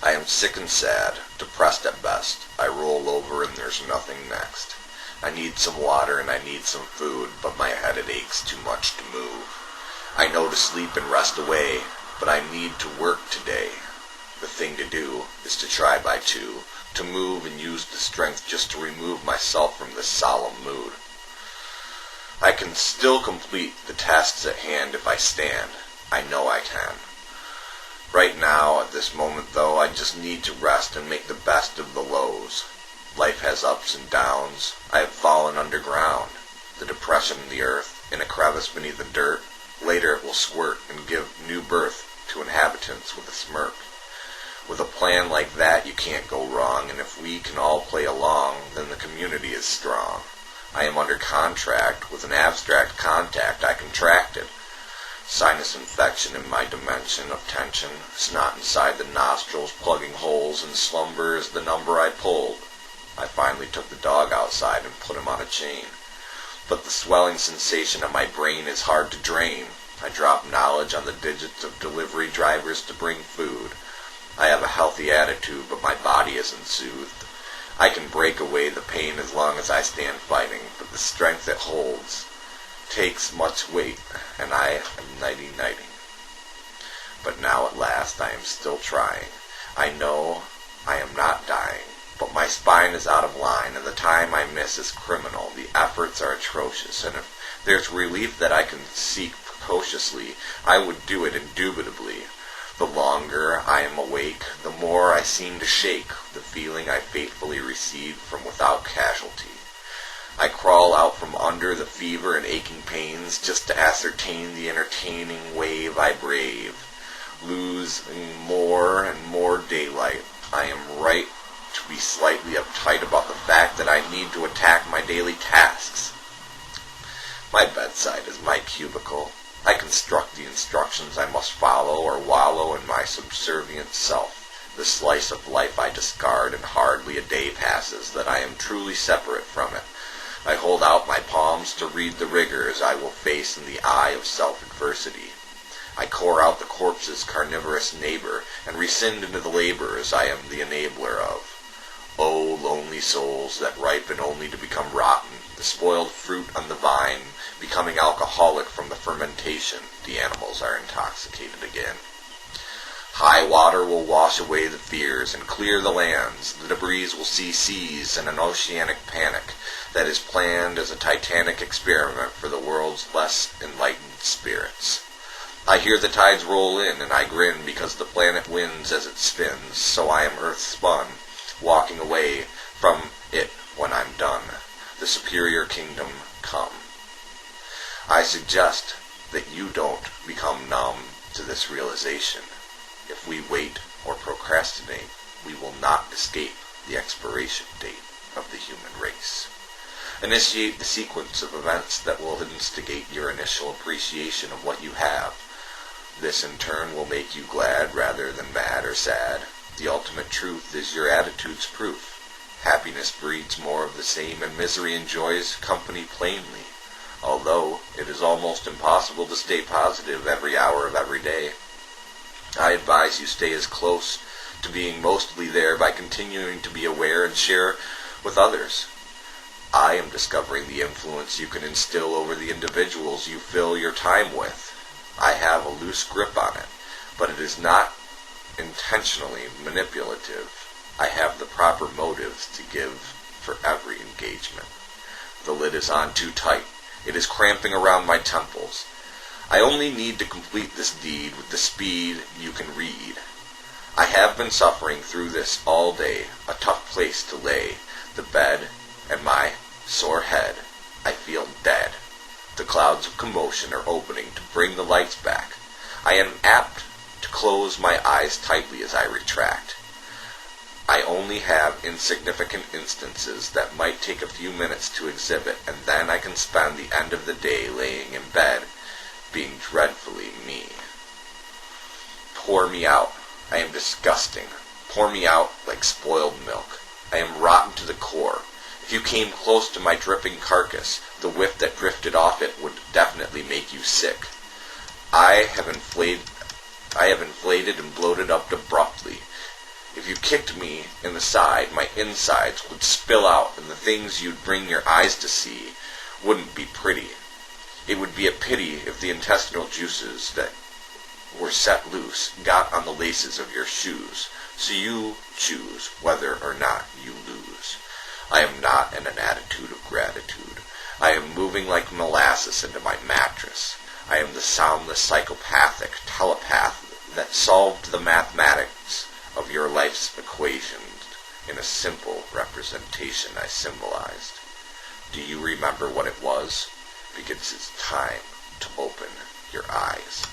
I am sick and sad, depressed at best. I roll over and there's nothing next. I need some water and I need some food, but my head it aches too much to move. I know to sleep and rest away, but I need to work today. The thing to do is to try by two, to move and use the strength just to remove myself from this solemn mood. I can still complete the tasks at hand if I stand. I know I can. Right now, at this moment though, I just need to rest and make the best of the lows. Life has ups and downs. I have fallen underground. The depression in the earth, in a crevice beneath the dirt. Later it will squirt and give new birth to inhabitants with a smirk. With a plan like that, you can't go wrong, and if we can all play along, then the community is strong. I am under contract with an abstract contact I contracted. Sinus infection in my dimension of tension, snot inside the nostrils plugging holes, and slumber is the number I pulled. I finally took the dog outside and put him on a chain. But the swelling sensation of my brain is hard to drain. I drop knowledge on the digits of delivery drivers to bring food. I have a healthy attitude, but my body isn't soothed. I can break away the pain as long as I stand fighting, but the strength it holds takes much weight, and I am nighty-nighting. But now at last I am still trying. I know I am not dying, but my spine is out of line, and the time I miss is criminal. The efforts are atrocious, and if there's relief that I can seek precociously, I would do it indubitably. The longer I am awake, the more I seem to shake, the feeling I faithfully received from without casualty. I crawl out from under the fever and aching pains just to ascertain the entertaining wave I brave. Losing more and more daylight, I am right to be slightly uptight about the fact that I need to attack my daily tasks. My bedside is my cubicle. I construct the instructions I must follow or wallow in my subservient self. The slice of life I discard, and hardly a day passes that I am truly separate from it. I hold out my palms to read the rigors I will face in the eye of self-adversity. I core out the corpse's carnivorous neighbor, and rescind into the labors I am the enabler of. Oh, lonely souls that ripen only to become rotten, the spoiled fruit on the vine, becoming alcoholic from the fermentation, the animals are intoxicated again. High water will wash away the fears and clear the lands. The debris will see seas and an oceanic panic that is planned as a titanic experiment for the world's less enlightened spirits. I hear the tides roll in, and I grin because the planet wins as it spins, so I am earth-spun, walking away from it when I'm done. The superior kingdom come. I suggest that you don't become numb to this realization. If we wait or procrastinate, we will not escape the expiration date of the human race. Initiate the sequence of events that will instigate your initial appreciation of what you have. This in turn will make you glad rather than mad or sad. The ultimate truth is your attitude's proof. Happiness breeds more of the same, and misery enjoys company plainly. Although it is almost impossible to stay positive every hour of every day, I advise you stay as close to being mostly there by continuing to be aware and share with others. I am discovering the influence you can instill over the individuals you fill your time with. I have a loose grip on it, but it is not intentionally manipulative. I have the proper motives to give for every engagement. The lid is on too tight. It is cramping around my temples. I only need to complete this deed with the speed you can read. I have been suffering through this all day, a tough place to lay, the bed, and my sore head. I feel dead. The clouds of commotion are opening to bring the lights back. I am apt to close my eyes tightly as I retract. I only have insignificant instances that might take a few minutes to exhibit, and then I can spend the end of the day laying in bed, being dreadfully me. Pour me out. I am disgusting. Pour me out like spoiled milk. I am rotten to the core. If you came close to my dripping carcass, the whiff that drifted off it would definitely make you sick. I have inflated and bloated up abruptly. If kicked me in the side, my insides would spill out, and the things you'd bring your eyes to see wouldn't be pretty. It would be a pity if the intestinal juices that were set loose got on the laces of your shoes, so you choose whether or not you lose. I am not in an attitude of gratitude. I am moving like molasses into my mattress. I am the soundless psychopathic telepath that solved the mathematics of your life's equations in a simple representation I symbolized. Do you remember what it was? Because it's time to open your eyes.